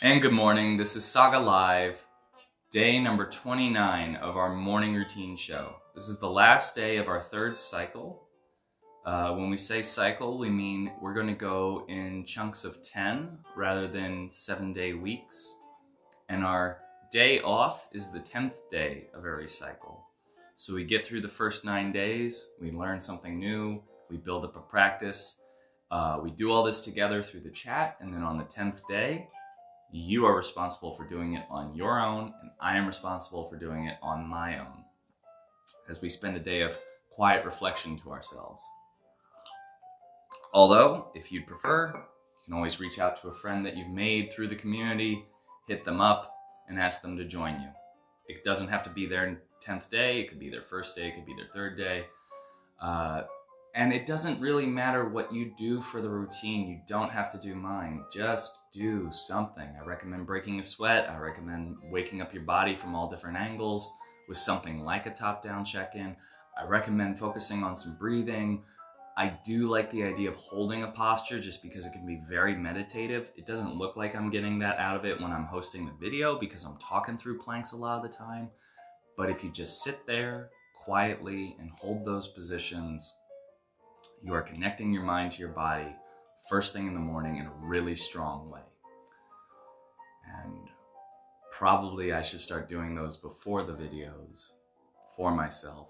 And good morning, this is Saga Live, day number 29 of our morning routine show. This is the last day of our third cycle. When we say cycle, we mean we're going to go in chunks of 10 rather than 7-day weeks. And our day off is the 10th day of every cycle. So we get through the first 9 days, we learn something new, we build up a practice. We do all this together through the chat, and then on the 10th day, you are responsible for doing it on your own, and I am responsible for doing it on my own, as we spend a day of quiet reflection to ourselves. Although, if you'd prefer, you can always reach out to a friend that you've made through the community, hit them up, and ask them to join you. It doesn't have to be their 10th day, it could be their first day, it could be their third day. And it doesn't really matter what you do for the routine. You don't have to do mine. Just do something. I recommend breaking a sweat. I recommend waking up your body from all different angles with something like a top-down check-in. I recommend focusing on some breathing. I do like the idea of holding a posture just because it can be very meditative. It doesn't look like I'm getting that out of it when I'm hosting the video because I'm talking through planks a lot of the time. But if you just sit there quietly and hold those positions, you are connecting your mind to your body first thing in the morning in a really strong way. And probably I should start doing those before the videos for myself,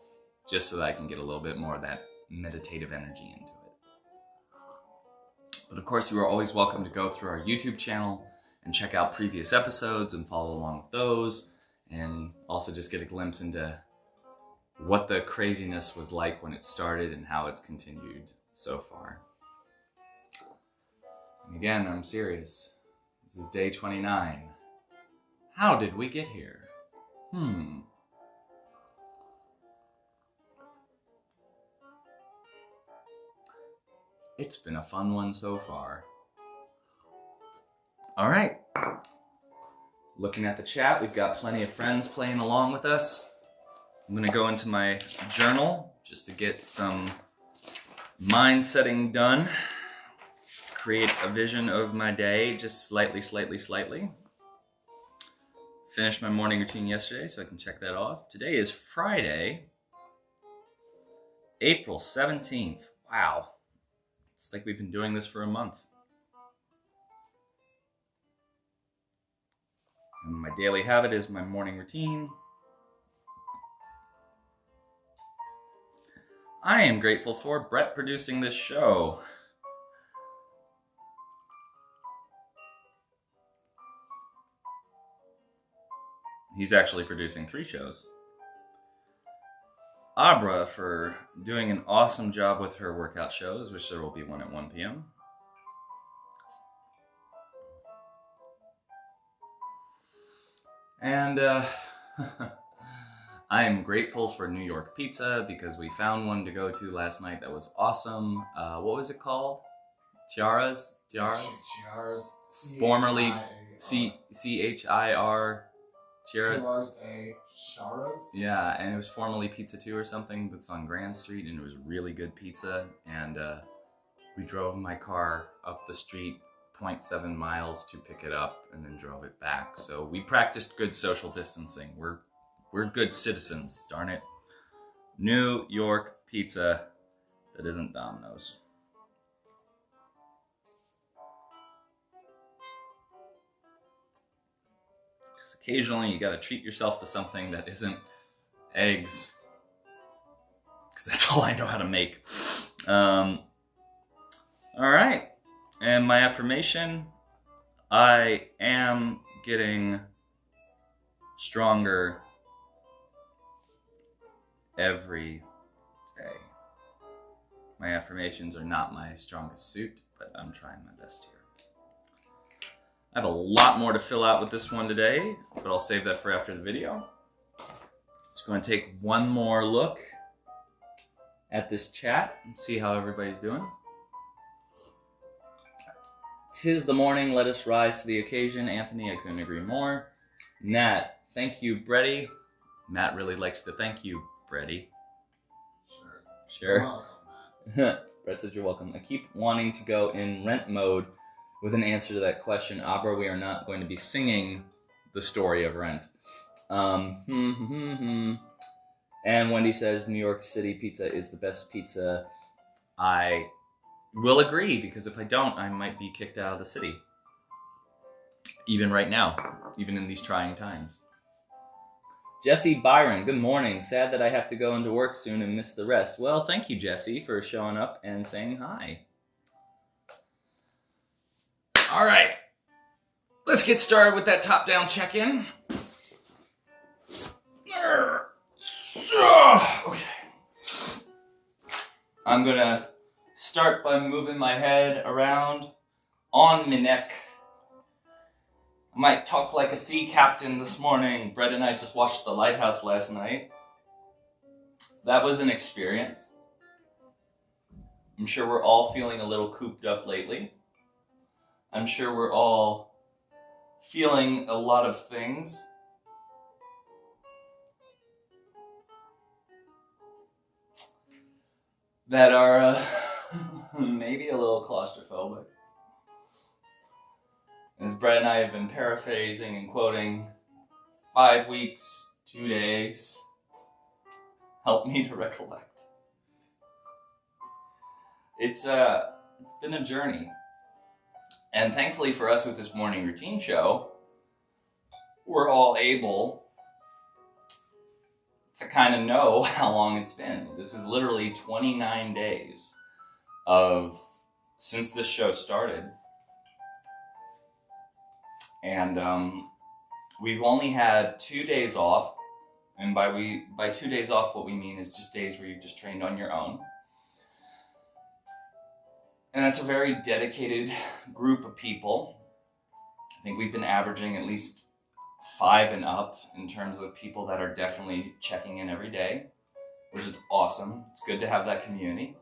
just so that I can get a little bit more of that meditative energy into it. But of course, you are always welcome to go through our YouTube channel and check out previous episodes and follow along with those, and also just get a glimpse into what the craziness was like when it started and how it's continued so far. And again, I'm serious. This is day 29. How did we get here? It's been a fun one so far. All right. Looking at the chat, we've got plenty of friends playing along with us. I'm going to go into my journal just to get some mind setting done. Create a vision of my day just slightly. Finished my morning routine yesterday, so I can check that off. Today is Friday, April 17th. Wow. It's like we've been doing this for a month. And my daily habit is my morning routine. I am grateful for Brett producing this show. He's actually producing 3 shows. Abra for doing an awesome job with her workout shows, which there will be one at 1 p.m. And I am grateful for New York pizza because we found one to go to last night that was awesome. What was it called? Chiara's? Formerly C-H-I-R. Chiara's. Yeah, and it was formerly Pizza 2 or something, but it's on Grand Street, and it was really good pizza. And we drove my car up the street 0.7 miles to pick it up and then drove it back. So we practiced good social distancing. We're good citizens, darn it. New York pizza that isn't Domino's. Because occasionally you gotta treat yourself to something that isn't eggs. Because that's all I know how to make. All right. And my affirmation, I am getting stronger every day. My affirmations are not my strongest suit, but I'm trying my best here. I have a lot more to fill out with this one today, but I'll save that for after the video. Just going to take one more look at this chat and see how everybody's doing. 'Tis the morning, let us rise to the occasion. Anthony, I couldn't agree more. Nat, thank you, Bretty. Matt really likes to thank you, Bretty. Sure. Welcome, Matt. Brett said you're welcome. I keep wanting to go in rent mode with an answer to that question. Abra, we are not going to be singing the story of Rent. And Wendy says New York City pizza is the best pizza. I will agree, because if I don't, I might be kicked out of the city. Even right now, even in these trying times. Jesse Byron, good morning. Sad that I have to go into work soon and miss the rest. Well, thank you, Jesse, for showing up and saying hi. All right. Let's get started with that top-down check-in. Okay. I'm going to start by moving my head around on my neck. I might talk like a sea captain this morning. Brett and I just watched The Lighthouse last night. That was an experience. I'm sure we're all feeling a little cooped up lately. I'm sure we're all feeling a lot of things. That are maybe a little claustrophobic. As Brett and I have been paraphrasing and quoting, 5 weeks, 2 days, help me to recollect. It's been a journey. And thankfully for us with this morning routine show, we're all able to kind of know how long it's been. This is literally 29 days since this show started. And we've only had 2 days off. And by 2 days off, what we mean is just days where you've just trained on your own. And that's a very dedicated group of people. I think we've been averaging at least 5 and up in terms of people that are definitely checking in every day, which is awesome. It's good to have that community.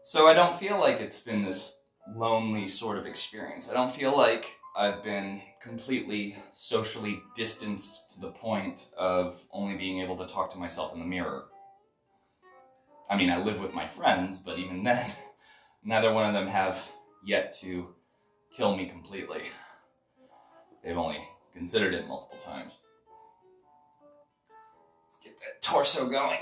So I don't feel like it's been this lonely sort of experience. I don't feel like I've been completely socially distanced to the point of only being able to talk to myself in the mirror. I mean, I live with my friends, but even then, neither one of them have yet to kill me completely. They've only considered it multiple times. Let's get that torso going.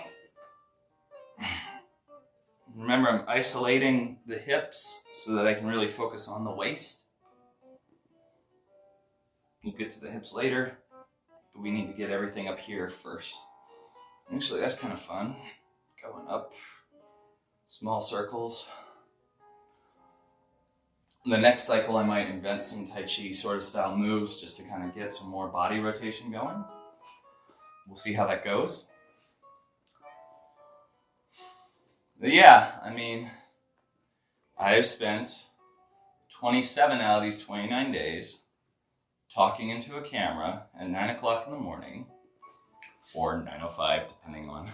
Remember, I'm isolating the hips so that I can really focus on the waist. We'll get to the hips later, but we need to get everything up here first. Actually, that's kind of fun. Going up, small circles. The next cycle, I might invent some Tai Chi sort of style moves just to kind of get some more body rotation going. We'll see how that goes. But yeah, I mean, I have spent 27 out of these 29 days talking into a camera at 9 o'clock in the morning, or 9:05, depending on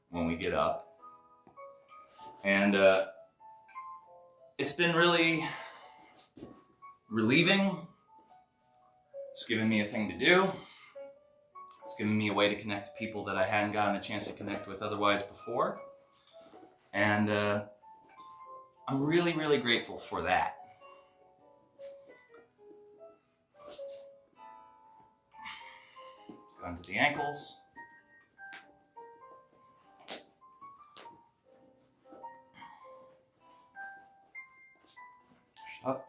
when we get up. And it's been really relieving. It's given me a thing to do. It's given me a way to connect to people that I hadn't gotten a chance to connect with otherwise before. And I'm really, really grateful for that. Go into the ankles. Up.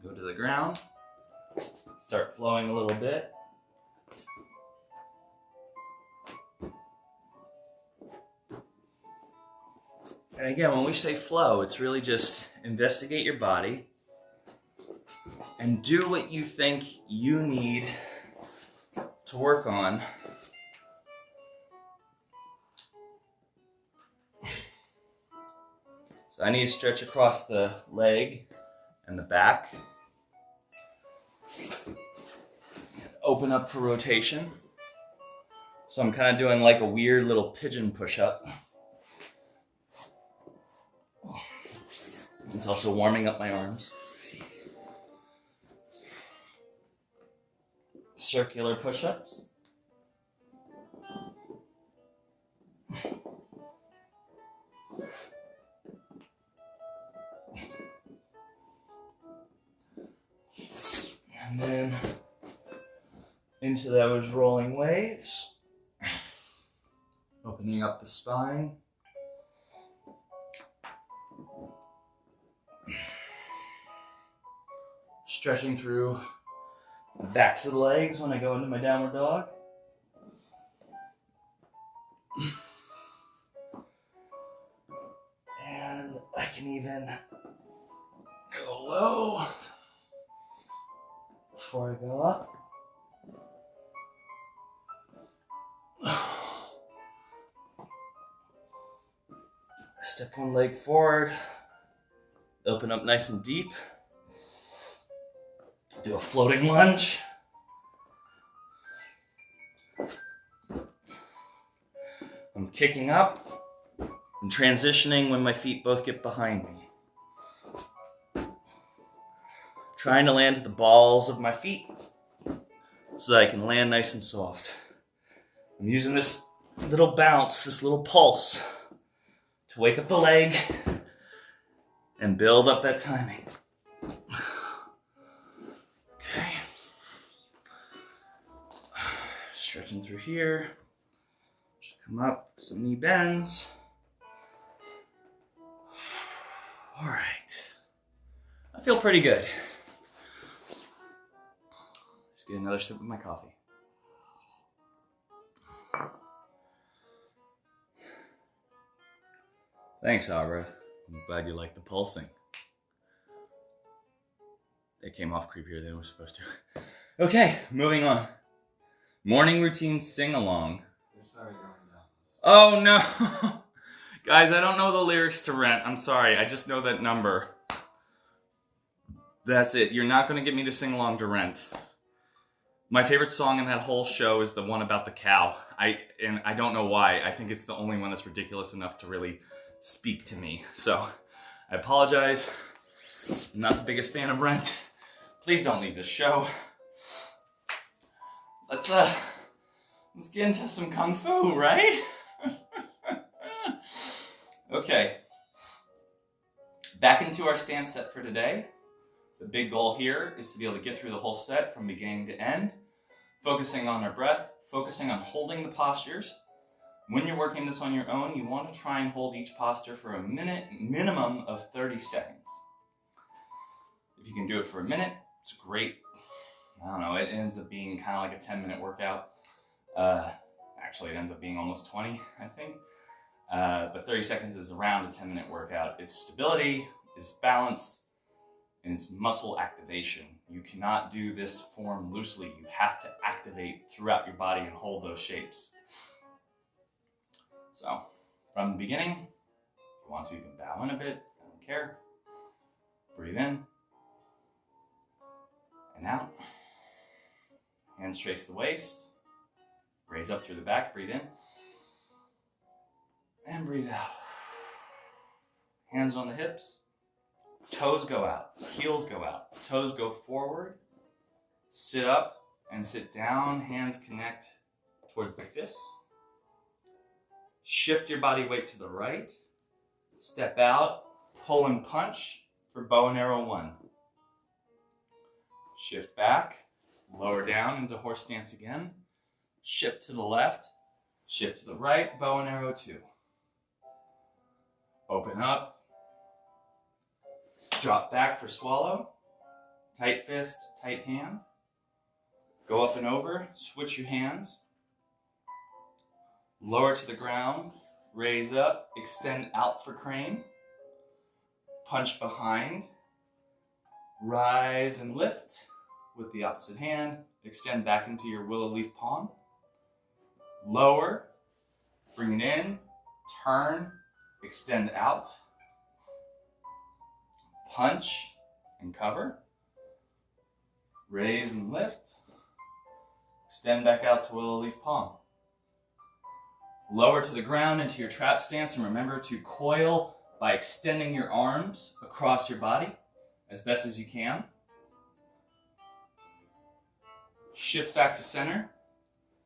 Go to the ground. Start flowing a little bit. And again, when we say flow, it's really just investigate your body and do what you think you need to work on. So I need to stretch across the leg and the back. Open up for rotation. So I'm kind of doing like a weird little pigeon push-up. It's also warming up my arms. Circular push-ups. into those rolling waves. Opening up the spine. Stretching through the backs of the legs when I go into my downward dog. And I can even go low before I go up. Step one leg forward. Open up nice and deep. Do a floating lunge. I'm kicking up and transitioning when my feet both get behind me. Trying to land at the balls of my feet so that I can land nice and soft. I'm using this little bounce, this little pulse to wake up the leg and build up that timing. Okay. Stretching through here. Just come up, some knee bends. All right. I feel pretty good. Just get another sip of my coffee. Thanks, Abra. I'm glad you like the pulsing. They came off creepier than they were supposed to. Okay, moving on. Morning routine sing-along. Oh no! Guys, I don't know the lyrics to Rent. I'm sorry, I just know that number. That's it. You're not going to get me to sing along to Rent. My favorite song in that whole show is the one about the cow. I don't know why. I think it's the only one that's ridiculous enough to really speak to me. So, I apologize. I'm not the biggest fan of Rent. Please don't leave this show. Let's get into some kung fu, right? Okay. Back into our stance set for today. The big goal here is to be able to get through the whole set from beginning to end, focusing on our breath, focusing on holding the postures. When you're working this on your own, you want to try and hold each posture for a minimum of 30 seconds. If you can do it for a minute, it's great. I don't know, it ends up being kind of like a 10-minute workout. Actually, it ends up being almost 20, I think. But 30 seconds is around a 10-minute workout. It's stability, it's balance, and it's muscle activation. You cannot do this form loosely. You have to activate throughout your body and hold those shapes. So, from the beginning, if you want to, you can bow in a bit. I don't care. Breathe in. And out. Hands trace the waist. Raise up through the back. Breathe in. And breathe out. Hands on the hips. Toes go out. Heels go out. Toes go forward. Sit up and sit down. Hands connect towards the fists. Shift your body weight to the right. Step out. Pull and punch for bow and arrow 1. Shift back. Lower down into horse stance again. Shift to the left. Shift to the right. Bow and arrow 2. Open up. Drop back for swallow. Tight fist, tight hand. Go up and over. Switch your hands. Lower to the ground. Raise up. Extend out for crane. Punch behind. Rise and lift with the opposite hand. Extend back into your willow leaf palm. Lower. Bring it in. Turn. Extend out. Punch and cover. Raise and lift. Extend back out to willow leaf palm. Lower to the ground into your trap stance, and remember to coil by extending your arms across your body as best as you can. Shift back to center.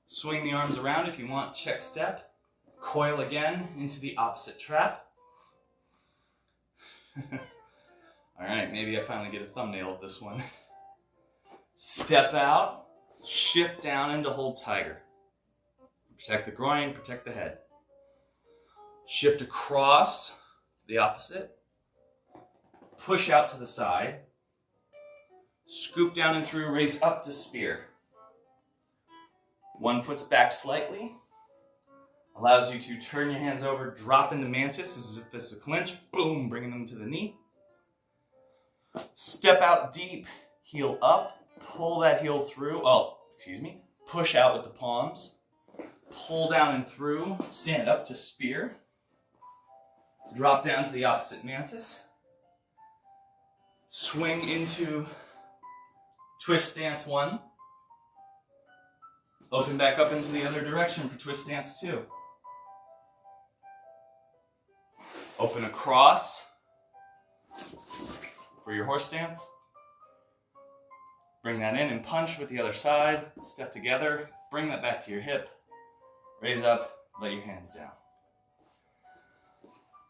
Swing the arms around if you want, check step. Coil again into the opposite trap. All right, maybe I finally get a thumbnail of this one. Step out, Shift down into hold tiger. Protect the groin, protect the head. Shift across the opposite. Push out to the side. Scoop down and through, raise up to spear. One foot's back slightly. Allows you to turn your hands over, drop into mantis as if it's a clinch. Boom, bringing them to the knee. Step out deep, heel up. Pull that heel through. Push out with the palms. Pull down and through. Stand up to spear. Drop down to the opposite mantis. Swing into twist stance 1. Open back up into the other direction for twist stance 2. Open across for your horse stance. Bring that in and punch with the other side. Step together. Bring that back to your hip. Raise up. Let your hands down.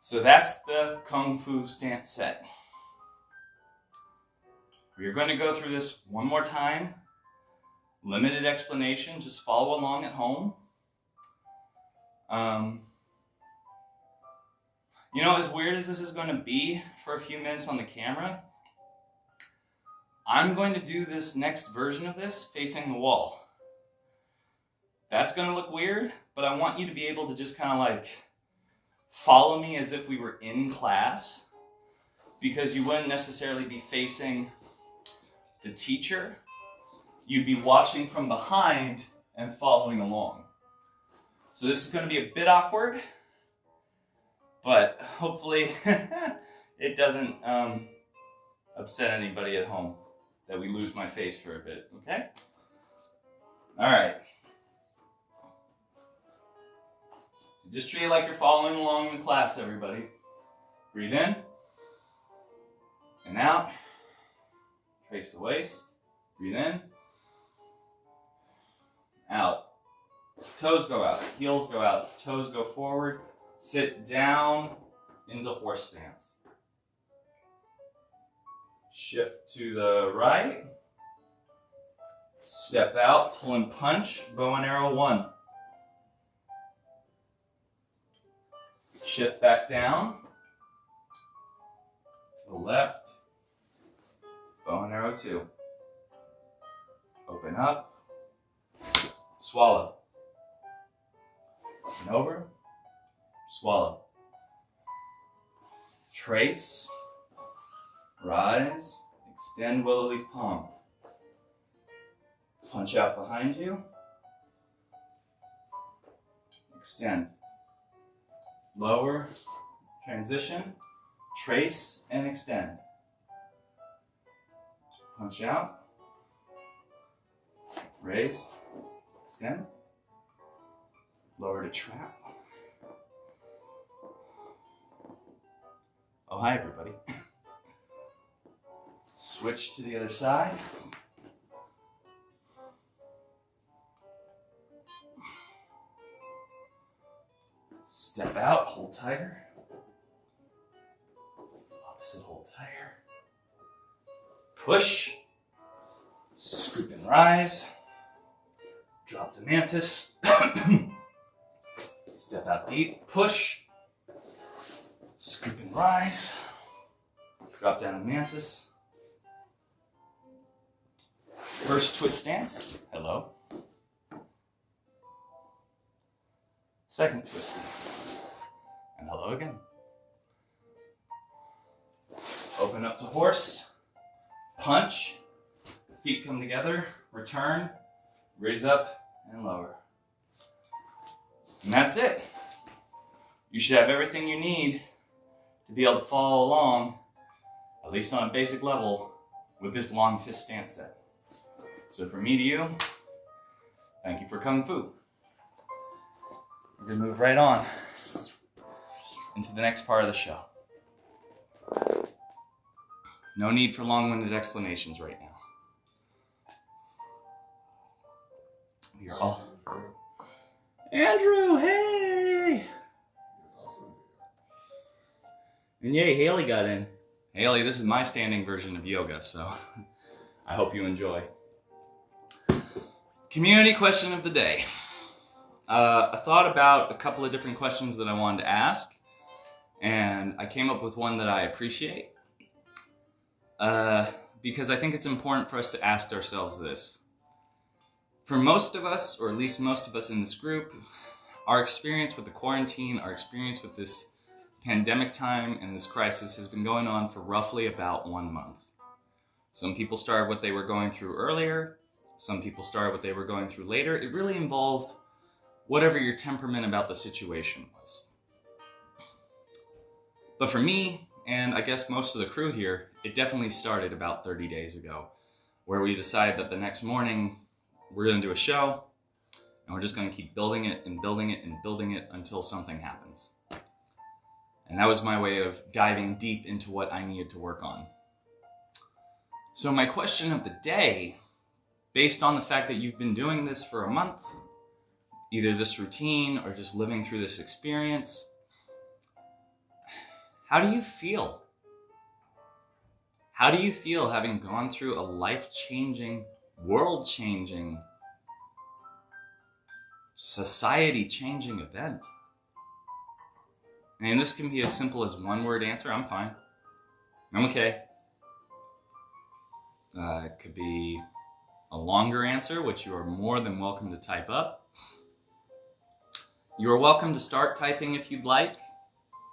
So that's the Kung Fu stance set. We're going to go through this one more time. Limited explanation. Just follow along at home. You know, as weird as this is going to be for a few minutes on the camera, I'm going to do this next version of this facing the wall. That's going to look weird, but I want you to be able to just kind of like follow me as if we were in class, because you wouldn't necessarily be facing the teacher. You'd be watching from behind and following along. So this is going to be a bit awkward, but hopefully it doesn't upset anybody at home that we lose my face for a bit, okay? All right. Just treat it like you're following along in class, everybody. Breathe in and out. Trace the waist. Breathe in. Out. Toes go out. Heels go out. Toes go forward. Sit down into horse stance. Shift to the right. Step out. Pull and punch. Bow and arrow 1. Shift back down. To the left. Bow and arrow 2. Open up. Swallow. And over. Swallow. Trace. Rise. Extend willow leaf palm. Punch out behind you. Extend. Lower. Transition. Trace and extend. Punch out. Raise. Extend. Lower to trap. Oh, hi everybody. Switch to the other side. Step out, hold tighter. Opposite, hold tighter. Push. Scoop and rise. Drop the mantis. Step out deep. Push. Scoop and rise. Drop down in mantis. First twist stance. Hello. Second twist stance. And hello again. Open up to horse. Punch. Feet come together. Return. Raise up and lower. And that's it. You should have everything you need to be able to follow along, at least on a basic level, with this long fist stance set. So from me to you, thank you for Kung Fu. We're going to move right on into the next part of the show. No need for long-winded explanations right now. We are all... Andrew, hey! And yay, Haley got in. Haley, this is my standing version of yoga, so I hope you enjoy. Community question of the day. I thought about a couple of different questions that I wanted to ask, and I came up with one that I appreciate. Because I think it's important for us to ask ourselves this. For most of us, or at least most of us in this group, our experience with the quarantine, our experience with this pandemic time and this crisis has been going on for roughly about 1 month. Some people started what they were going through earlier. Some people started what they were going through later. It really involved whatever your temperament about the situation was. But for me, and I guess most of the crew here, it definitely started about 30 days ago, where we decided that the next morning we're going to do a show, and we're just going to keep building it and building it and building it until something happens. And that was my way of diving deep into what I needed to work on. So my question of the day, based on the fact that you've been doing this for a month, either this routine or just living through this experience, how do you feel? How do you feel having gone through a life-changing, world-changing, society-changing event? And this can be as simple as one-word answer. I'm fine. I'm okay. It could be a longer answer, which you are more than welcome to type up. You are welcome to start typing if you'd like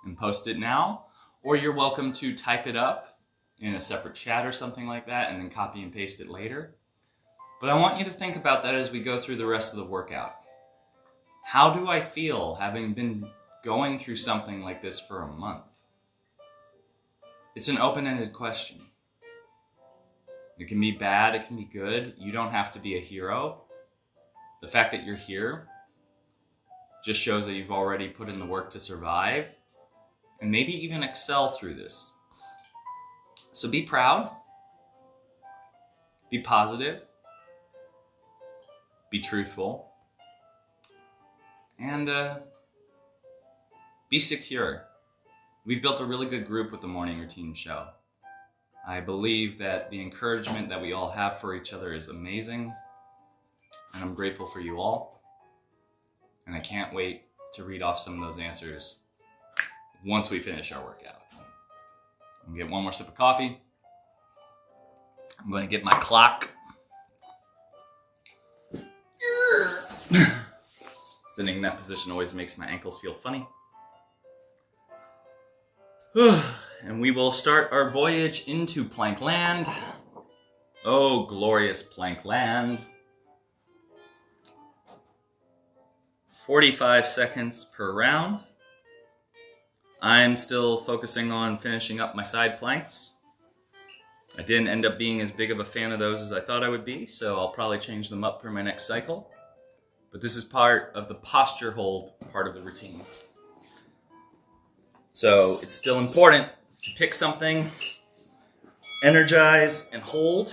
and post it now, or you're welcome to type it up in a separate chat or something like that and then copy and paste it later. But I want you to think about that as we go through the rest of the workout. How do I feel having been going through something like this for a month? It's an open-ended question. It can be bad, it can be good. You don't have to be a hero. The fact that you're here just shows that you've already put in the work to survive and maybe even excel through this. So be proud, be positive, be truthful, and be secure. We've built a really good group with the morning routine show. I believe that the encouragement that we all have for each other is amazing, and I'm grateful for you all. And I can't wait to read off some of those answers once we finish our workout. I'm gonna get one more sip of coffee. I'm going to get my clock. Sitting in that position always makes my ankles feel funny. And we will start our voyage into plank land. Oh, glorious plank land. 45 seconds per round. I'm still focusing on finishing up my side planks. I didn't end up being as big of a fan of those as I thought I would be, so I'll probably change them up for my next cycle. But this is part of the posture hold part of the routine. So it's still important to pick something, energize, and hold.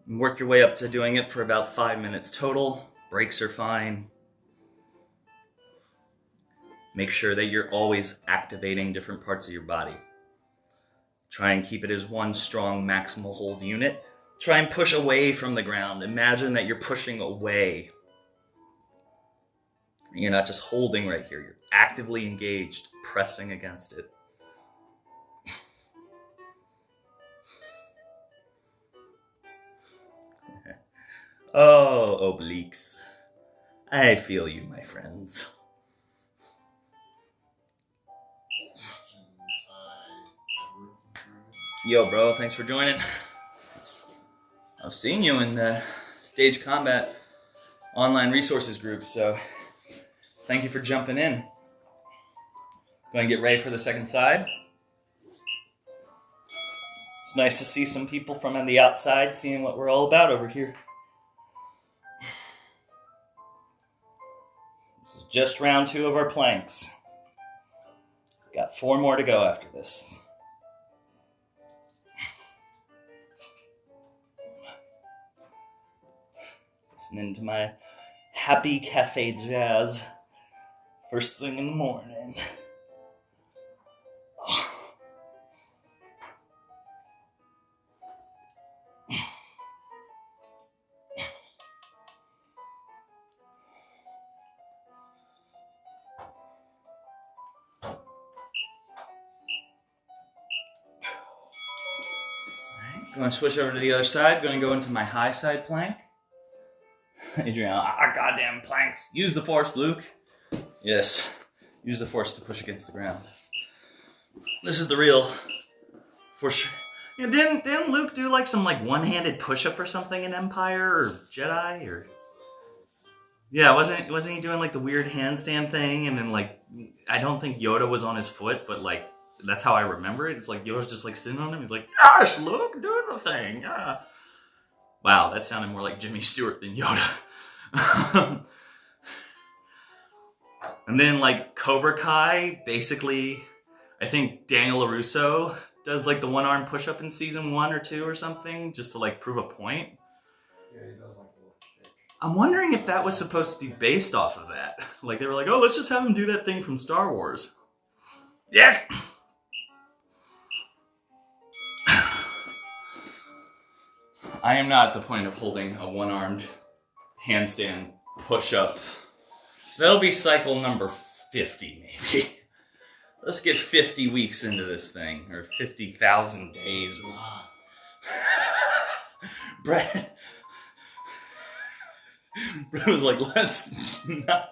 And work your way up to doing it for about 5 minutes total. Breaks are fine. Make sure that you're always activating different parts of your body. Try and keep it as one strong maximal hold unit. Try and push away from the ground. Imagine that you're pushing away. You're not just holding right here. You're actively engaged, pressing against it. Oh, obliques. I feel you, my friends. Yo, bro, thanks for joining. I've seen you in the Stage Combat online resources group, so thank you for jumping in. Going to get ready for the second side. It's nice to see some people from on the outside seeing what we're all about over here. This is just round 2 of our planks. Got 4 more to go after this. Listening to my happy cafe jazz first thing in the morning. You want to switch over to the other side? Going to go into my high side plank. Adriana, goddamn planks. Use the force, Luke. Yes. Use the force to push against the ground. This is the real force. You know, didn't Luke do like some like one-handed push-up or something in Empire or Jedi or? Yeah, wasn't he doing like the weird handstand thing, and then like I don't think Yoda was on his foot, but like that's how I remember it. It's like Yoda's just like sitting on him. He's like, "Yes, Luke, do the thing." Yeah. Wow, that sounded more like Jimmy Stewart than Yoda. And then like Cobra Kai, basically, I think Daniel LaRusso does like the one-arm push-up in season 1 or 2 or something, just to like prove a point. Yeah, he does like the little kick. I'm wondering if that was supposed to be based off of that. Like they were like, oh, let's just have him do that thing from Star Wars. Yes! I am not at the point of holding a one-armed handstand push-up. That'll be cycle number 50, maybe. Let's get 50 weeks into this thing, or 50,000 days. Brett was like, let's not.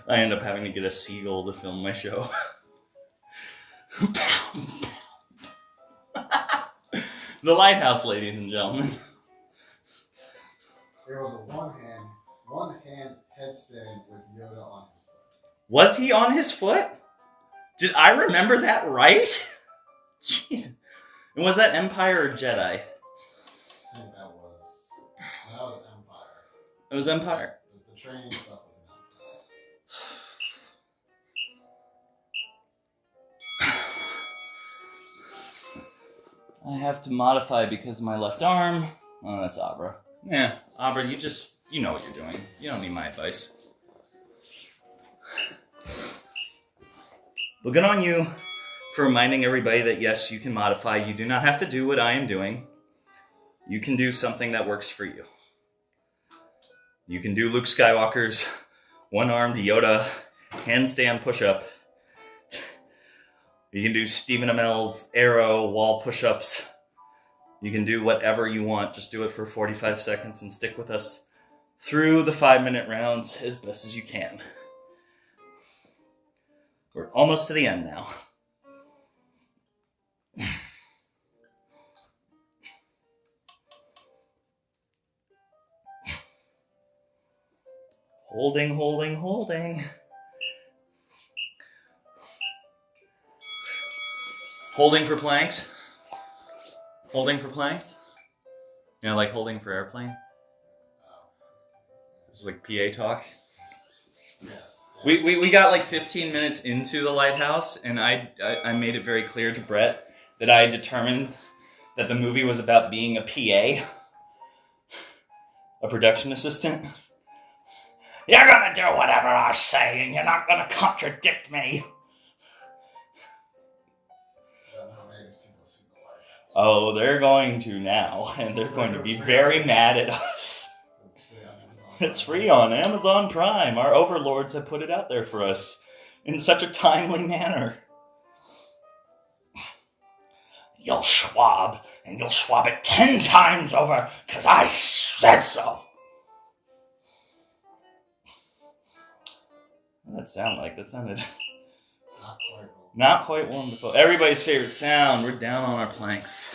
I end up having to get a seagull to film my show. The lighthouse, ladies and gentlemen. There was a one hand headstand with Yoda on his foot. Was he on his foot? Did I remember that right? Jeez. And was that Empire or Jedi? I think that was Empire. It was Empire. The training stuff was in Empire. I have to modify because of my left arm. Oh, that's Abra. Yeah, Abra, you know what you're doing. You don't need my advice. But good on you for reminding everybody that yes, you can modify. You do not have to do what I am doing. You can do something that works for you. You can do Luke Skywalker's one-armed Yoda handstand push-up. You can do Stephen Amell's arrow wall push-ups. You can do whatever you want. Just do it for 45 seconds and stick with us through the 5-minute rounds as best as you can. We're almost to the end now. Holding. Holding for planks. Holding for planks. You know, like holding for airplane. It's like PA talk. Yes. We got like 15 minutes into the lighthouse, and I made it very clear to Brett that I determined that the movie was about being a PA, a production assistant. You're gonna do whatever I say, and you're not gonna contradict me. Oh, they're going to now, and they're going to be very mad at us. It's free on Amazon Prime. Our overlords have put it out there for us in such a timely manner. You'll swab, and you'll swab it 10 times over, because I said so. What did that sound like? That sounded not quite wonderful. Everybody's favorite sound. We're down on our planks.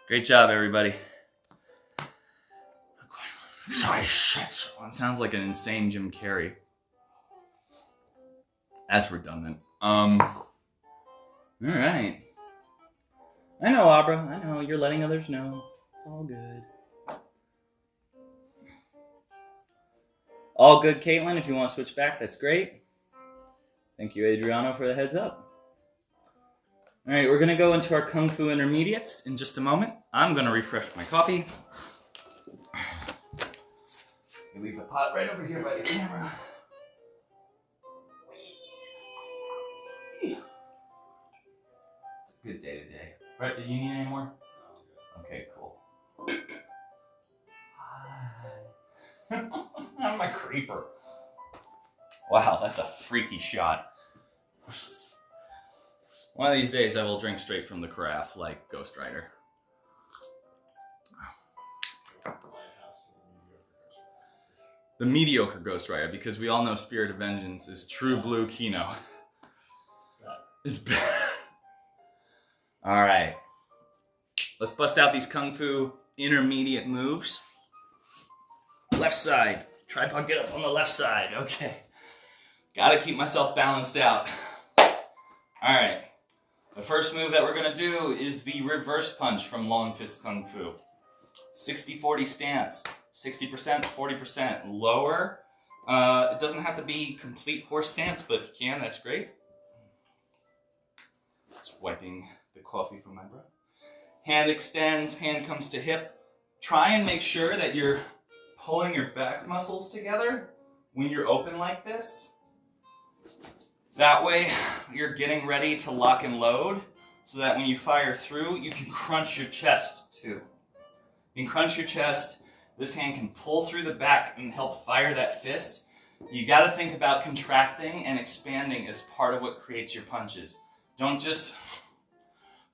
Great job, everybody. Sorry, shit. It sounds like an insane Jim Carrey. That's redundant. All right. I know, Abra. I know. You're letting others know. It's all good. All good, Caitlin. If you want to switch back, that's great. Thank you, Adriano, for the heads up. All right, we're going to go into our Kung Fu Intermediates in just a moment. I'm going to refresh my coffee. Leave the pot right over here by the camera. It's a good day today. Brett, do you need any more? Okay, cool. I'm a creeper. Wow, that's a freaky shot. One of these days I will drink straight from the carafe like Ghost Rider. The mediocre Ghost Rider, because we all know Spirit of Vengeance is true blue Kino. It's bad. Alright. Let's bust out these Kung Fu intermediate moves. Left side. Tripod get up on the left side. Okay. Gotta keep myself balanced out. Alright. The first move that we're gonna do is the reverse punch from Long Fist Kung Fu. 60-40 stance. 60%, 40%. Lower. It doesn't have to be complete horse stance, but if you can, that's great. Just wiping the coffee from my brow. Hand extends, hand comes to hip. Try and make sure that you're pulling your back muscles together when you're open like this. That way, you're getting ready to lock and load so that when you fire through, you can crunch your chest too. You can crunch your chest. This hand can pull through the back and help fire that fist. You got to think about contracting and expanding as part of what creates your punches. Don't just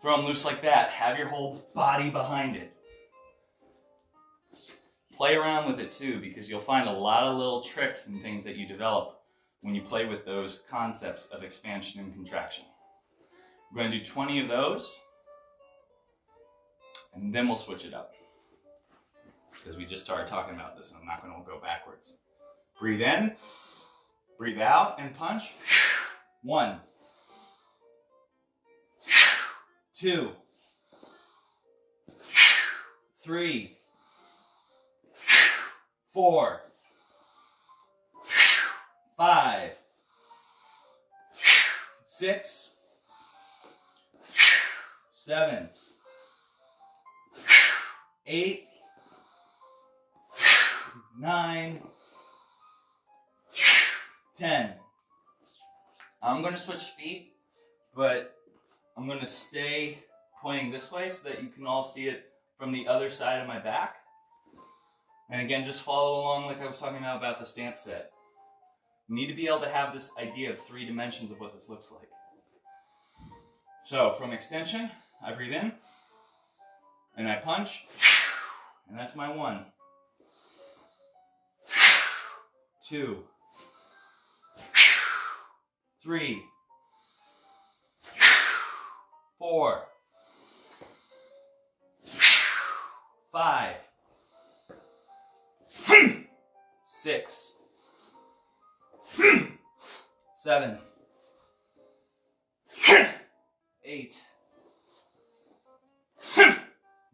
throw them loose like that. Have your whole body behind it. Play around with it too, because you'll find a lot of little tricks and things that you develop when you play with those concepts of expansion and contraction. We're going to do 20 of those, and then we'll switch it up. Because we just started talking about this, and I'm not going to go backwards. Breathe in, breathe out, and punch. 1, 2, 3, 4, 5, 6, 7, 8, 9, 10. I'm going to switch feet, but I'm going to stay pointing this way so that you can all see it from the other side of my back. And again, just follow along like I was talking about the stance set. You need to be able to have this idea of 3 dimensions of what this looks like. So from extension, I breathe in, and I punch, and that's my 1. 2, 3, 4, 5, 6, 7, 8,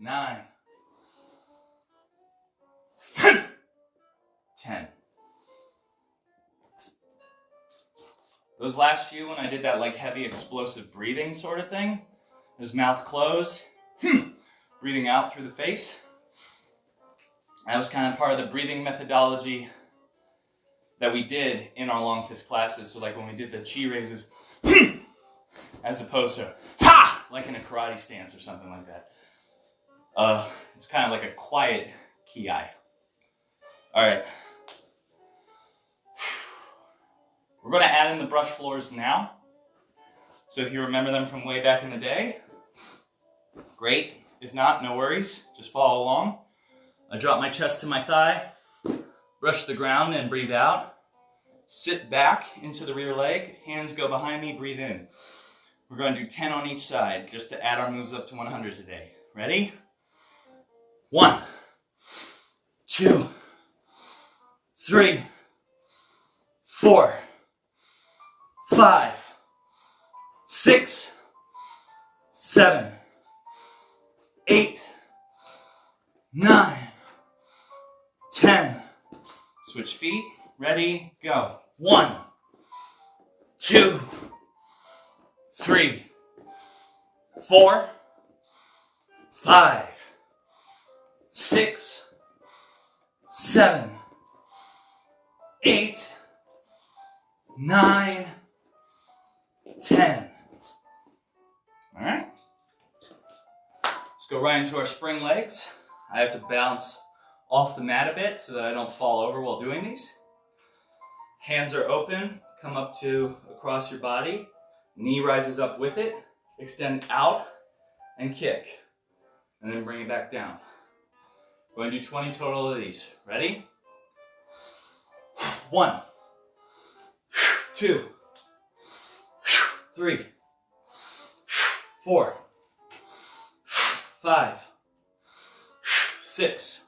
9, 10. Those last few, when I did that like heavy explosive breathing sort of thing, his mouth closed, breathing out through the face. That was kind of part of the breathing methodology that we did in our long fist classes. So like when we did the chi raises, as opposed to ha, like in a karate stance or something like that. It's kind of like a quiet ki. All right. We're going to add in the brush floors now. So if you remember them from way back in the day, great. If not, no worries. Just follow along. I drop my chest to my thigh, brush the ground and breathe out. Sit back into the rear leg. Hands go behind me, breathe in. We're going to do 10 on each side just to add our moves up to 100 today. Ready? 1, 2, 3, 4, 5, 6, 7, 8, 9, 10. Switch feet. Ready, go. 1, 2, 3, 4, 5, 6, 7, 8, 9, 10. All right. Let's go right into our spring legs. I have to bounce off the mat a bit so that I don't fall over while doing these. Hands are open, come up to across your body. Knee rises up with it. extend out and kick, and then bring it back down. We're going to do 20 total of these. Ready? 1, 2, 3, 4, 5, 6,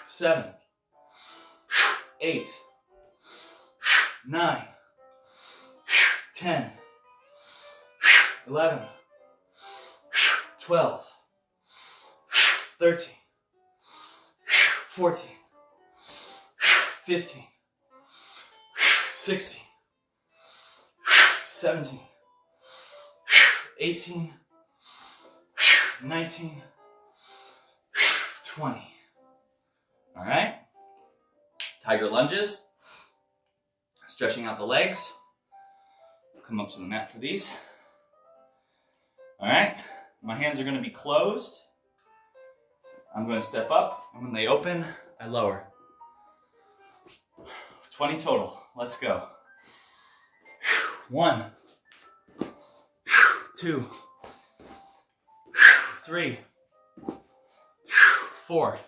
7, 8, 9, 10, 11, 12, 13, 14, 15, 16, 17, 18, 19, 20. All right? Tiger lunges. Stretching out the legs. Come up to the mat for these. All right? My hands are going to be closed. I'm going to step up, and when they open, I lower. 20 total. Let's go. 1, 2, 3, 4,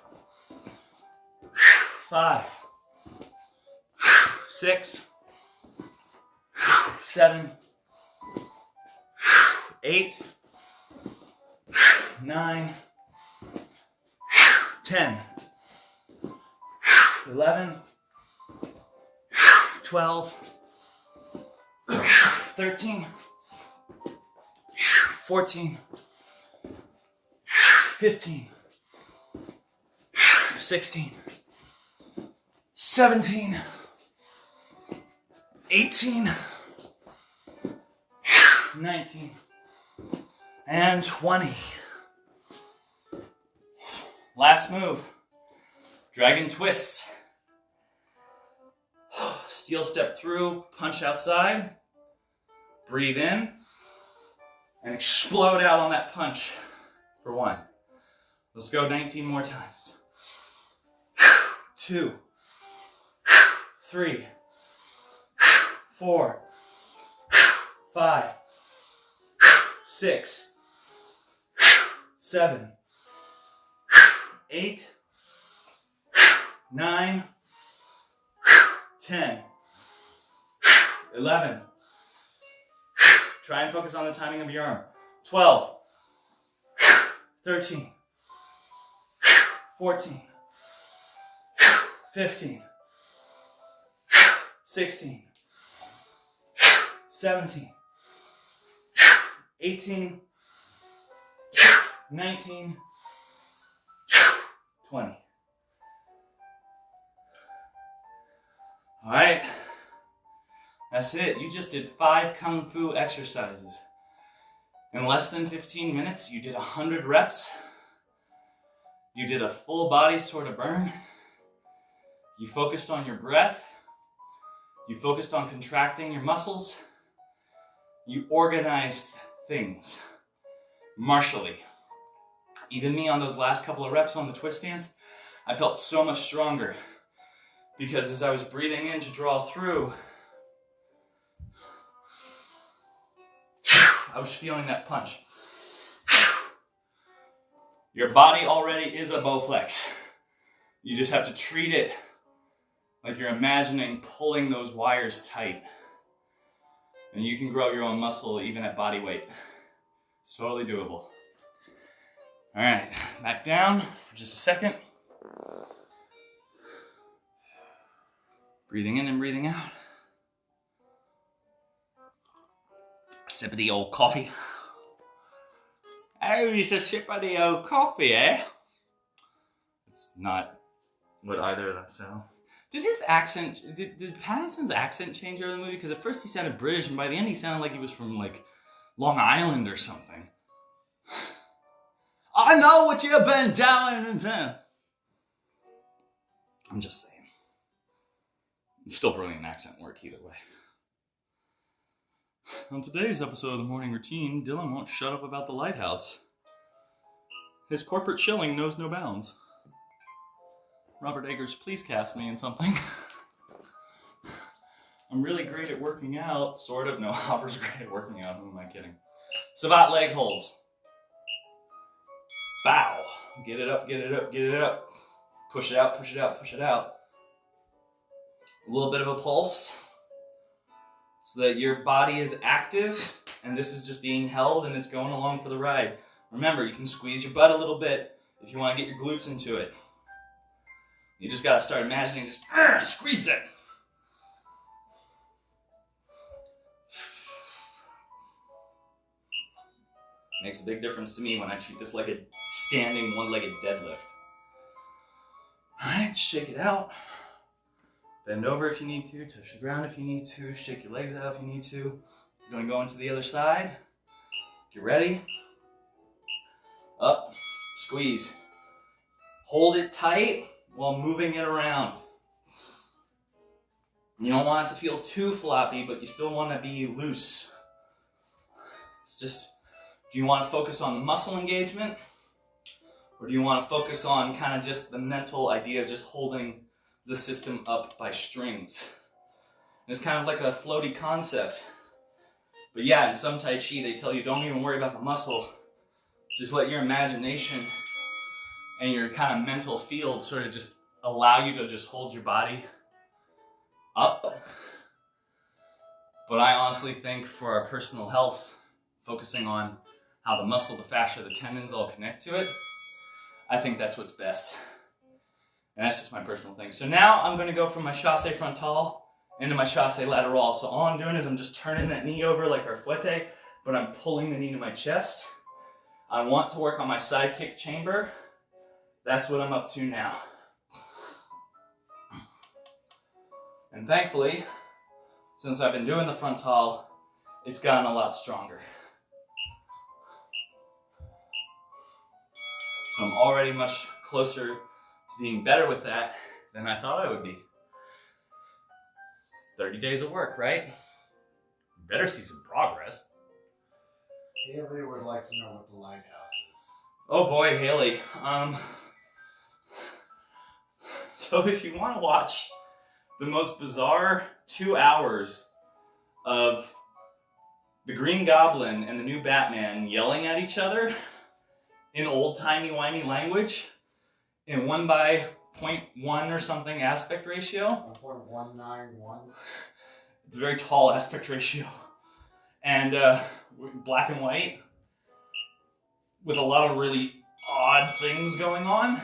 5, 6, 7, 8, 9, 10, 11, 12, 13, 14, 15, 16, 17, 18, 19, and 20. Last move, dragon twists. Steel step through, punch outside, breathe in, and explode out on that punch for 1. Let's go 19 more times. 2, 3, 4, 5, 6, 7, 8, 9, 10, 11. Try and focus on the timing of your arm. 12, 13, 14, 15, 16, 17, 18, 19, 20. All right, that's it. You just did 5 Kung Fu exercises. In less than 15 minutes, you did 100 reps. You did a full body sort of burn. You focused on your breath. You focused on contracting your muscles. You organized things martially. Even me on those last couple of reps on the twist stance, I felt so much stronger because as I was breathing in to draw through, I was feeling that punch. Your body already is a Bowflex. You just have to treat it like you're imagining pulling those wires tight. And you can grow your own muscle even at body weight. It's totally doable. All right, back down for just a second. Breathing in and breathing out. Sip of the old coffee. Oh, it's a sip of the old coffee, eh? It's not what either of them sound. Did his accent, did Pattinson's accent change over the movie? Because at first he sounded British, and by the end he sounded like he was from, like, Long Island or something. I know what you've been doing. I'm just saying. It's still brilliant accent work either way. On today's episode of The Morning Routine, Dylan won't shut up about the lighthouse. His corporate shilling knows no bounds. Robert Eggers, please cast me in something. I'm really great at working out. Sort of. No, Hopper's great at working out. Who am I kidding? Savate Leg Holds. Bow. Get it up, get it up, get it up. Push it out, push it out, push it out. A little bit of a pulse so that your body is active and this is just being held and it's going along for the ride. Remember, you can squeeze your butt a little bit if you want to get your glutes into it. You just got to start imagining just squeeze it. Makes a big difference to me when I treat this like a standing one-legged deadlift. All right, shake it out. Bend over if you need to, touch the ground if you need to, shake your legs out if you need to. You're gonna go into the other side. Get ready. Up, squeeze. Hold it tight while moving it around. You don't want it to feel too floppy, but you still want to be loose. It's just, do you want to focus on the muscle engagement? Or do you want to focus on kind of just the mental idea of just holding the system up by strings? And it's kind of like a floaty concept. But yeah, in some Tai Chi, they tell you don't even worry about the muscle. Just let your imagination and your kind of mental field sort of just allow you to just hold your body up. But I honestly think for our personal health, focusing on how the muscle, the fascia, the tendons all connect to it, I think that's what's best. And that's just my personal thing. So now I'm going to go from my chasse frontal into my chasse lateral. So all I'm doing is I'm just turning that knee over like our fouette, but I'm pulling the knee to my chest. I want to work on my side kick chamber. That's what I'm up to now. And thankfully, since I've been doing the frontal, it's gotten a lot stronger. So I'm already much closer to being better with that than I thought I would be. It's 30 days of work, right? You better see some progress. Haley would like to know what the lighthouse is. Oh boy, Haley. So if you want to watch the most bizarre 2 hours of the Green Goblin and the new Batman yelling at each other in old timey-wimey language in 1:0.1 or something aspect ratio. 1.191. Very tall aspect ratio. And black and white with a lot of really odd things going on.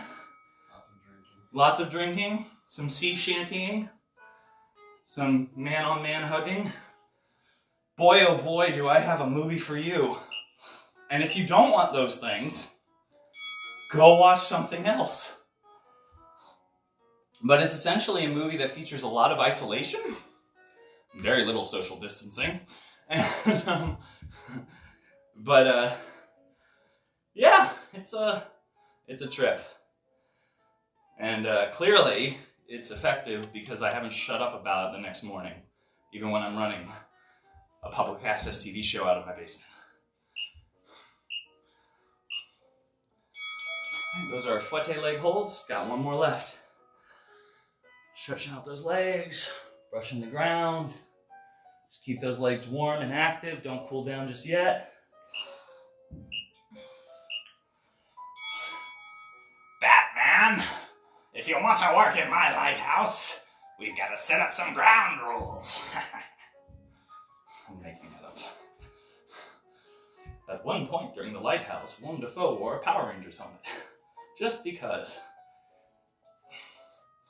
Lots of drinking, some sea shantying, some man-on-man hugging. Boy, oh boy, do I have a movie for you. And if you don't want those things, go watch something else. But it's essentially a movie that features a lot of isolation, very little social distancing. And, yeah, it's a trip. And clearly, it's effective because I haven't shut up about it the next morning, even when I'm running a public access TV show out of my basement. Those are fouette leg holds. Got one more left. Stretching out those legs, brushing the ground. Just keep those legs warm and active. Don't cool down just yet. Batman, if you want to work in my lighthouse, we've got to set up some ground rules. I'm making it up. At one point during the lighthouse, Willem Dafoe wore a Power Rangers helmet. Just because.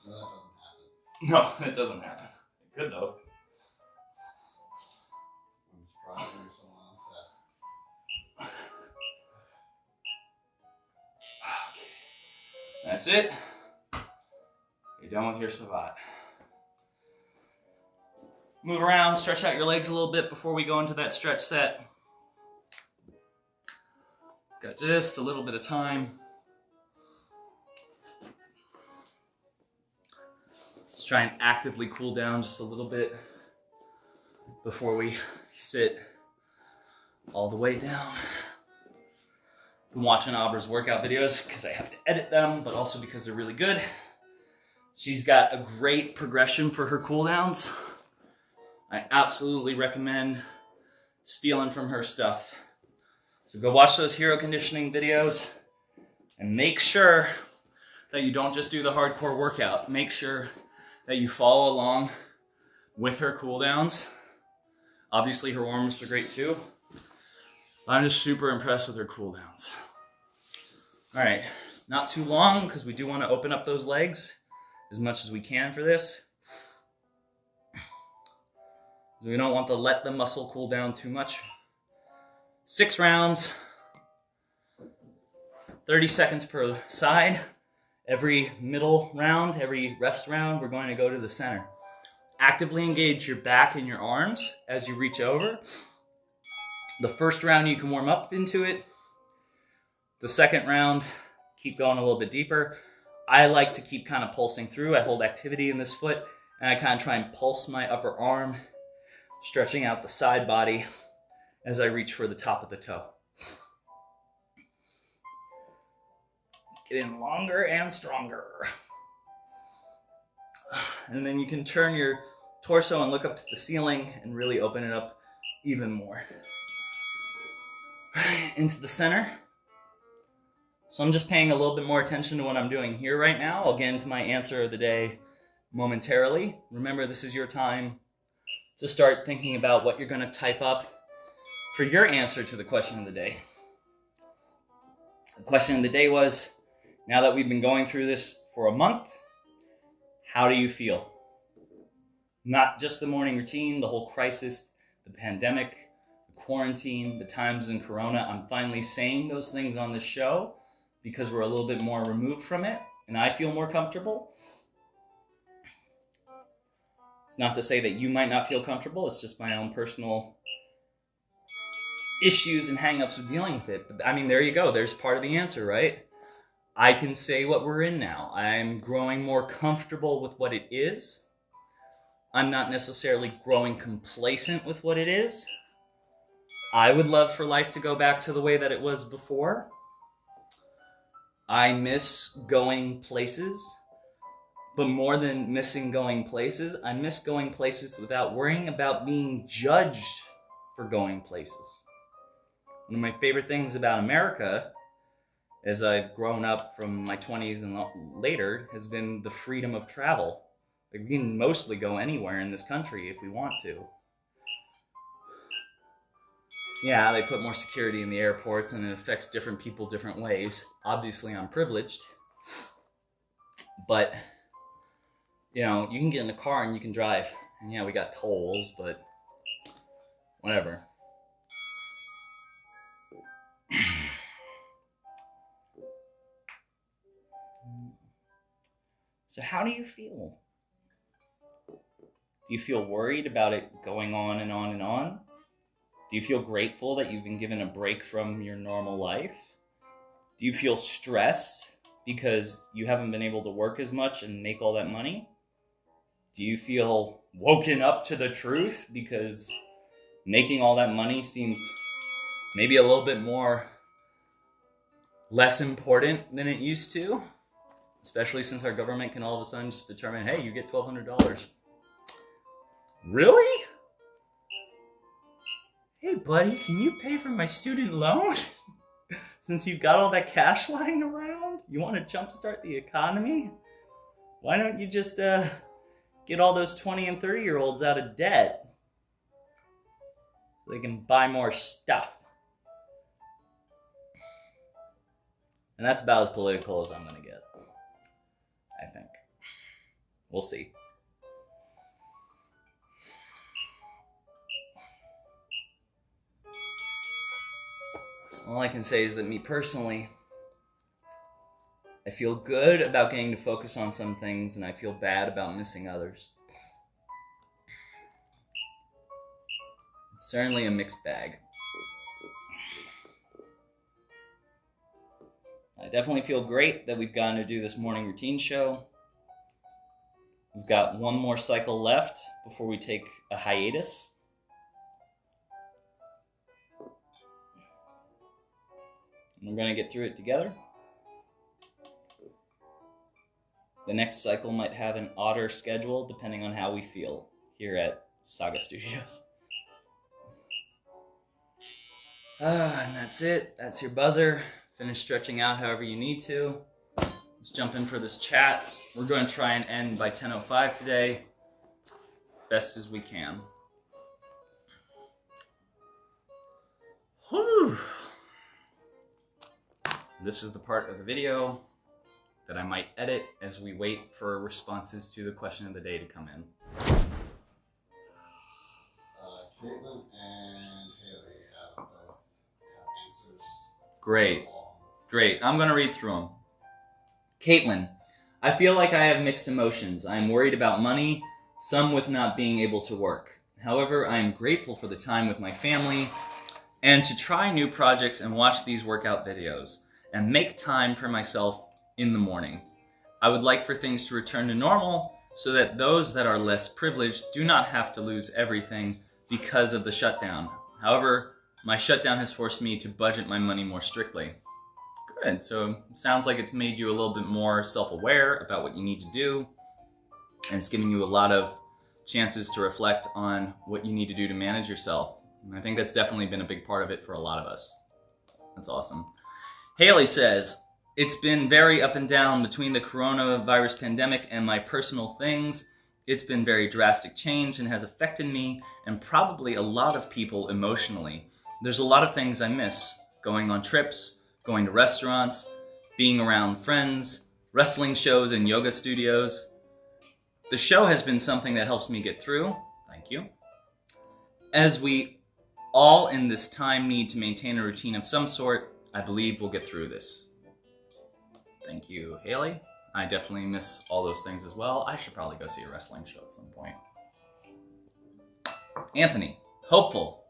No, that doesn't happen. No, it doesn't happen. It could though. I'm surprised there's someone on set. That's it. You're done with your savate. Move around, stretch out your legs a little bit before we go into that stretch set. Got just a little bit of time. Let's try and actively cool down just a little bit before we sit all the way down. I'm watching Aubra's workout videos because I have to edit them, but also because they're really good. She's got a great progression for her cooldowns. I absolutely recommend stealing from her stuff. So go watch those hero conditioning videos and make sure that you don't just do the hardcore workout. Make sure that you follow along with her cool downs. Obviously her warm-ups are great too. I'm just super impressed with her cool downs. All right, not too long because we do want to open up those legs as much as we can for this. We don't want to let the muscle cool down too much. 6 rounds, 30 seconds per side. Every middle round, every rest round, we're going to go to the center. Actively engage your back and your arms as you reach over. The first round, you can warm up into it. The second round, keep going a little bit deeper. I like to keep kind of pulsing through. I hold activity in this foot, and I kind of try and pulse my upper arm, stretching out the side body as I reach for the top of the toe. Getting longer and stronger. And then you can turn your torso and look up to the ceiling and really open it up even more. Into the center. So I'm just paying a little bit more attention to what I'm doing here right now. I'll get into my answer of the day momentarily. Remember, this is your time to start thinking about what you're going to type up for your answer to the question of the day. The question of the day was, now that we've been going through this for a month, how do you feel? Not just the morning routine, the whole crisis, the pandemic, the quarantine, the times in Corona. I'm finally saying those things on this show because we're a little bit more removed from it and I feel more comfortable. It's not to say that you might not feel comfortable. It's just my own personal issues and hang-ups of dealing with it. But, I mean, there you go. There's part of the answer, right? I can say what we're in now. I'm growing more comfortable with what it is. I'm not necessarily growing complacent with what it is. I would love for life to go back to the way that it was before. I miss going places, but more than missing going places, I miss going places without worrying about being judged for going places. One of my favorite things about America, as I've grown up from my 20s and later, has been the freedom of travel. Like, we can mostly go anywhere in this country if we want to. Yeah, they put more security in the airports and it affects different people different ways. Obviously, I'm privileged. But, you know, you can get in a car and you can drive. And yeah, we got tolls, but whatever. So how do you feel? Do you feel worried about it going on and on and on? Do you feel grateful that you've been given a break from your normal life? Do you feel stressed because you haven't been able to work as much and make all that money? Do you feel woken up to the truth because making all that money seems maybe a little bit more less important than it used to? Especially since our government can all of a sudden just determine, hey, you get $1,200. Really? Hey, buddy, can you pay for my student loan? Since you've got all that cash lying around, you want to jumpstart the economy? Why don't you just get all those 20 and 30-year-olds out of debt so they can buy more stuff? And that's about as political as I'm going to get, I think. We'll see. All I can say is that me personally, I feel good about getting to focus on some things and I feel bad about missing others. It's certainly a mixed bag. I definitely feel great that we've gotten to do this morning routine show. We've got one more cycle left before we take a hiatus. And we're going to get through it together. The next cycle might have an odder schedule depending on how we feel here at Saga Studios. And that's it. That's your buzzer. Finish stretching out however you need to. Let's jump in for this chat. We're going to try and end by 10:05 today, best as we can. Whew. This is the part of the video that I might edit as we wait for responses to the question of the day to come in. Caitlin and Haley have both answers. Great. I'm going to read through them. Caitlin, I feel like I have mixed emotions. I am worried about money, some with not being able to work. However, I am grateful for the time with my family and to try new projects and watch these workout videos and make time for myself in the morning. I would like for things to return to normal so that those that are less privileged do not have to lose everything because of the shutdown. However, my shutdown has forced me to budget my money more strictly. Good. So it sounds like it's made you a little bit more self-aware about what you need to do, and it's giving you a lot of chances to reflect on what you need to do to manage yourself. And I think that's definitely been a big part of it for a lot of us. That's awesome. Haley says, it's been very up and down between the coronavirus pandemic and my personal things. It's been very drastic change and has affected me and probably a lot of people emotionally. There's a lot of things I miss. Going on trips, going to restaurants, being around friends, wrestling shows and yoga studios. The show has been something that helps me get through. Thank you. As we all in this time need to maintain a routine of some sort, I believe we'll get through this. Thank you, Haley. I definitely miss all those things as well. I should probably go see a wrestling show at some point. Anthony, hopeful.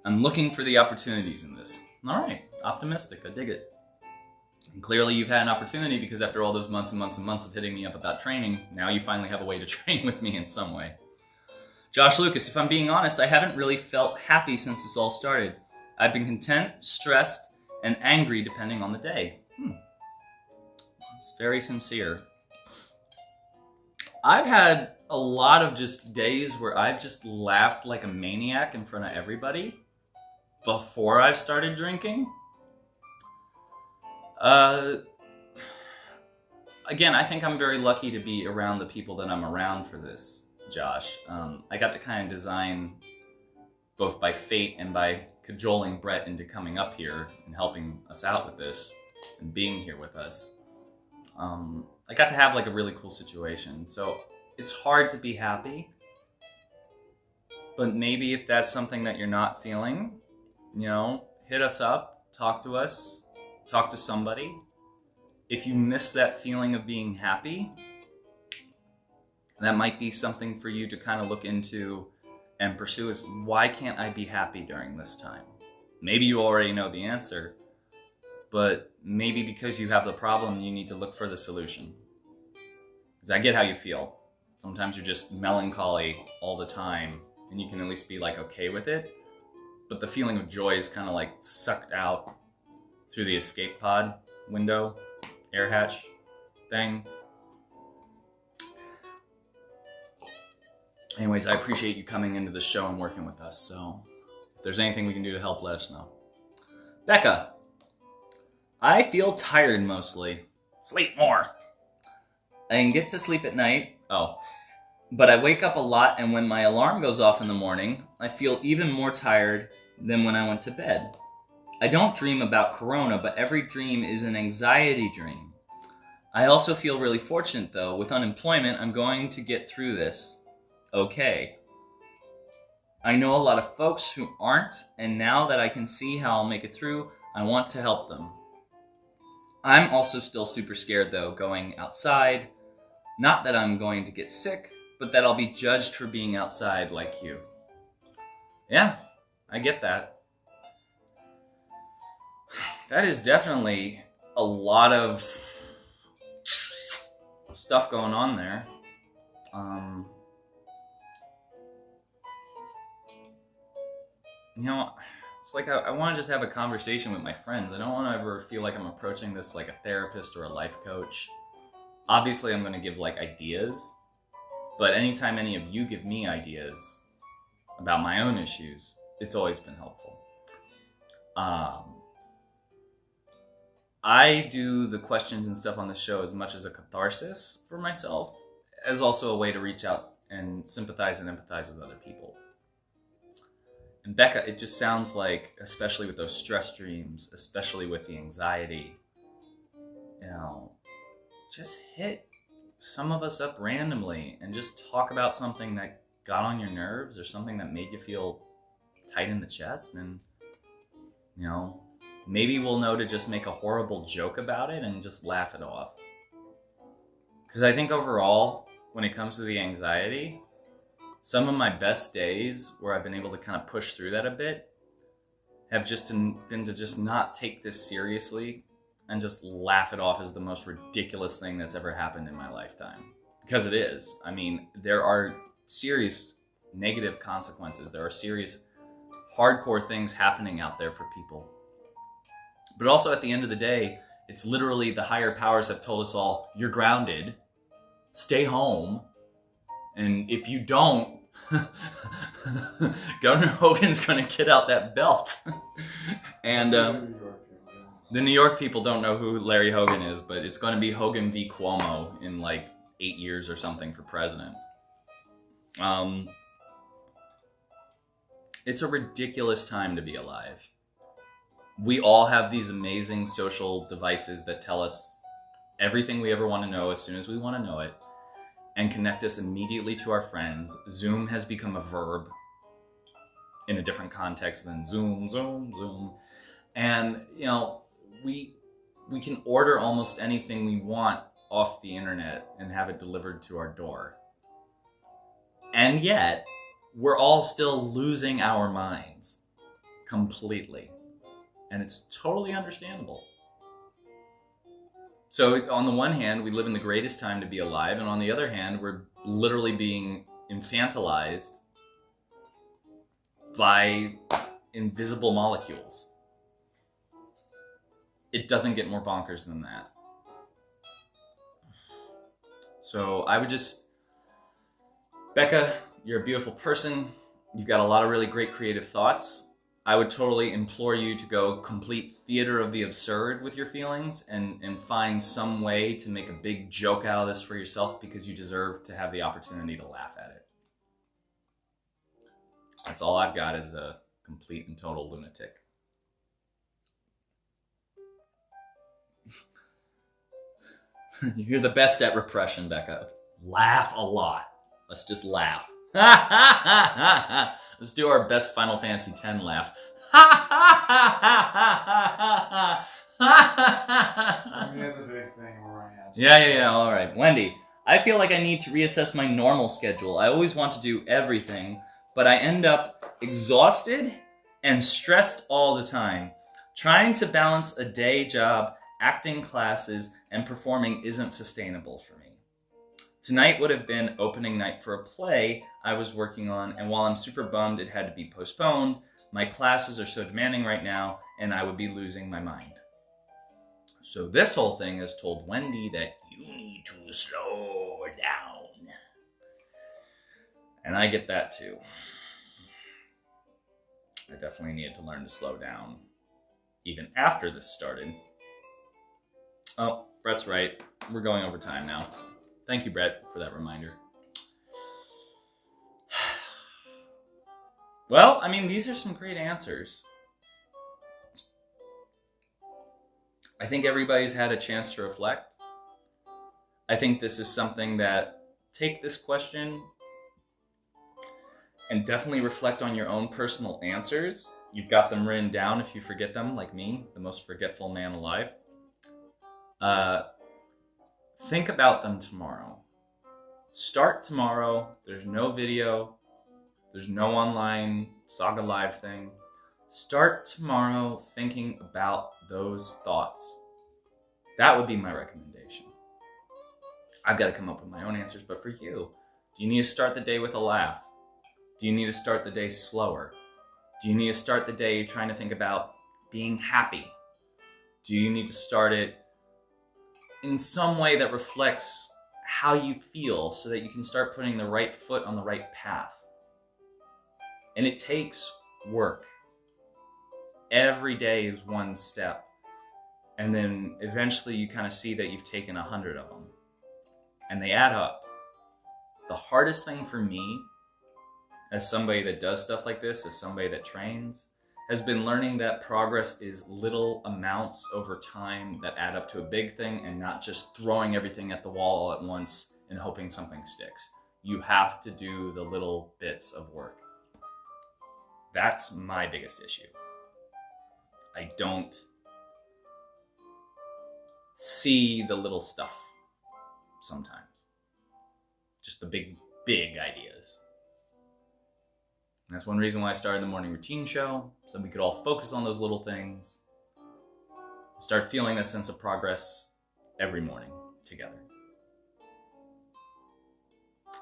I'm looking for the opportunities in this. All right, optimistic. I dig it. And clearly you've had an opportunity because after all those months and months and months of hitting me up about training, now you finally have a way to train with me in some way. Josh Lucas, if I'm being honest, I haven't really felt happy since this all started. I've been content, stressed, and angry depending on the day. It's very sincere. I've had a lot of just days where I've just laughed like a maniac in front of everybody before I've started drinking. Again, I think I'm very lucky to be around the people that I'm around for this, Josh. I got to kind of design, both by fate and by cajoling Brett into coming up here and helping us out with this and being here with us. I got to have like a really cool situation. So it's hard to be happy, but maybe if that's something that you're not feeling, you know, hit us up, talk to us, talk to somebody. If you miss that feeling of being happy, that might be something for you to kind of look into and pursue is, why can't I be happy during this time? Maybe you already know the answer, but maybe because you have the problem, you need to look for the solution. Because I get how you feel. Sometimes you're just melancholy all the time, and you can at least be like okay with it. But the feeling of joy is kind of like sucked out through the escape pod window, air hatch thing. Anyways, I appreciate you coming into the show and working with us. So if there's anything we can do to help, let us know. Becca, I feel tired mostly. Sleep more. I can get to sleep at night. But I wake up a lot, and when my alarm goes off in the morning, I feel even more tired than when I went to bed. I don't dream about corona, but every dream is an anxiety dream. I also feel really fortunate, though. With unemployment, I'm going to get through this okay. I know a lot of folks who aren't, and now that I can see how I'll make it through, I want to help them. I'm also still super scared, though, going outside. Not that I'm going to get sick, but that I'll be judged for being outside like you. Yeah, I get that. That is definitely a lot of stuff going on there. You know, it's like I want to just have a conversation with my friends. I don't want to ever feel like I'm approaching this like a therapist or a life coach. Obviously, I'm going to give like ideas, but anytime any of you give me ideas about my own issues, it's always been helpful. I do the questions and stuff on the show as much as a catharsis for myself, as also a way to reach out and sympathize and empathize with other people. And Becca, it just sounds like, especially with those stress dreams, especially with the anxiety, you know, just hit some of us up randomly and just talk about something that got on your nerves or something that made you feel tight in the chest. And, you know, maybe we'll know to just make a horrible joke about it and just laugh it off. Because I think overall, when it comes to the anxiety, some of my best days where I've been able to kind of push through that a bit have just been to just not take this seriously and just laugh it off as the most ridiculous thing that's ever happened in my lifetime. Because it is. I mean, there are serious negative consequences. There are serious hardcore things happening out there for people. But also at the end of the day, it's literally the higher powers have told us all, you're grounded, stay home, and if you don't, Governor Hogan's going to get out that belt. And the New York people don't know who Larry Hogan is, but it's going to be Hogan v. Cuomo in like 8 years or something for president. It's a ridiculous time to be alive. We all have these amazing social devices that tell us everything we ever want to know as soon as we want to know it and connect us immediately to our friends. Zoom has become a verb in a different context than Zoom, Zoom, Zoom. And, you know, we can order almost anything we want off the internet and have it delivered to our door. And yet, we're all still losing our minds completely. And it's totally understandable. So on the one hand, we live in the greatest time to be alive. And on the other hand, we're literally being infantilized by invisible molecules. It doesn't get more bonkers than that. So I would just, Becca, you're a beautiful person. You've got a lot of really great creative thoughts. I would totally implore you to go complete theater of the absurd with your feelings and find some way to make a big joke out of this for yourself, because you deserve to have the opportunity to laugh at it. That's all I've got as a complete and total lunatic. You're the best at repression, Becca. Laugh a lot. Let's just laugh. Let's do our best Final Fantasy X laugh. I mean, that's a big thing we're running out. Yeah. All right. Wendy, I feel like I need to reassess my normal schedule. I always want to do everything, but I end up exhausted and stressed all the time. Trying to balance a day job, acting classes, and performing isn't sustainable for me. Tonight would have been opening night for a play I was working on, and while I'm super bummed it had to be postponed, my classes are so demanding right now, and I would be losing my mind. So this whole thing has told Wendy that you need to slow down. And I get that too. I definitely needed to learn to slow down, even after this started. Oh, Brett's right. We're going over time now. Thank you, Brett, for that reminder. Well, I mean, these are some great answers. I think everybody's had a chance to reflect. I think this is something that, take this question and definitely reflect on your own personal answers. You've got them written down if you forget them, like me, the most forgetful man alive. Think about them tomorrow. Start tomorrow. There's no video. There's no online SAGA Live thing. Start tomorrow thinking about those thoughts. That would be my recommendation. I've got to come up with my own answers, but for you, do you need to start the day with a laugh? Do you need to start the day slower? Do you need to start the day trying to think about being happy? Do you need to start it in some way that reflects how you feel so that you can start putting the right foot on the right path? And it takes work. Every day is one step. And then eventually you kind of see that you've taken 100 of them. And they add up. The hardest thing for me, as somebody that does stuff like this, as somebody that trains, has been learning that progress is little amounts over time that add up to a big thing, and not just throwing everything at the wall all at once and hoping something sticks. You have to do the little bits of work. That's my biggest issue. I don't see the little stuff sometimes. Just the big ideas. And that's one reason why I started the morning routine show, so we could all focus on those little things, start feeling that sense of progress every morning together.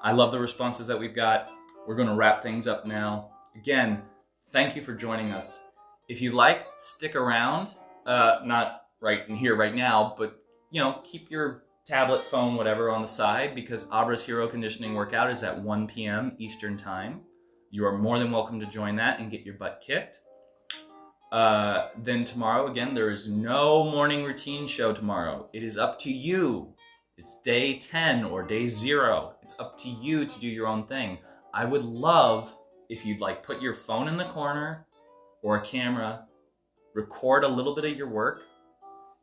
I love the responses that we've got. We're going to wrap things up now. Again, thank you for joining us. If you like, stick around. Not right in here right now, but keep your tablet, phone, whatever on the side, because Abra's Hero Conditioning Workout is at 1 p.m. Eastern Time. You are more than welcome to join that and get your butt kicked. Then tomorrow, again, there is no morning routine show tomorrow. It is up to you. It's day 10 or day 0. It's up to you to do your own thing. I would love if you'd put your phone in the corner or a camera, record a little bit of your work,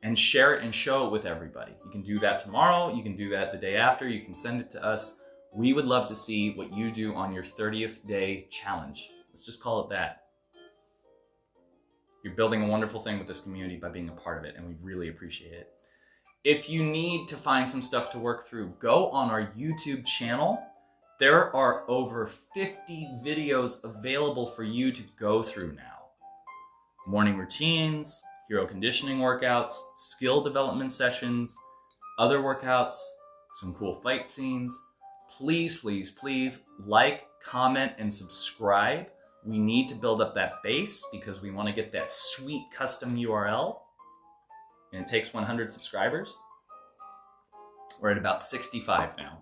and share it and show it with everybody. You can do that tomorrow. You can do that the day after. You can send it to us. We would love to see what you do on your 30th day challenge. Let's just call it that. You're building a wonderful thing with this community by being a part of it, and we really appreciate it. If you need to find some stuff to work through, go on our YouTube channel. There are over 50 videos available for you to go through now. Morning routines, hero conditioning workouts, skill development sessions, other workouts, some cool fight scenes. Please, please, please like, comment, and subscribe. We need to build up that base because we want to get that sweet custom URL. And it takes 100 subscribers. We're at about 65 now.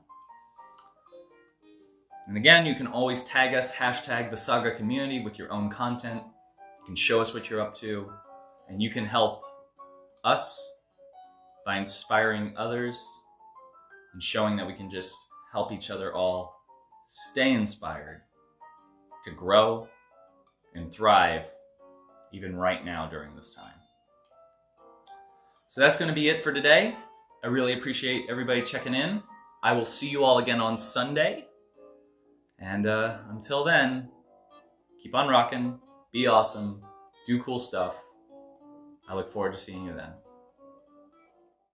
And again, you can always tag us, hashtag the SAGA Community with your own content. You can show us what you're up to. And you can help us by inspiring others and showing that we can just help each other all stay inspired to grow and thrive even right now during this time. So that's going to be it for today. I really appreciate everybody checking in. I will see you all again on Sunday. And until then, keep on rocking, be awesome, do cool stuff. I look forward to seeing you then.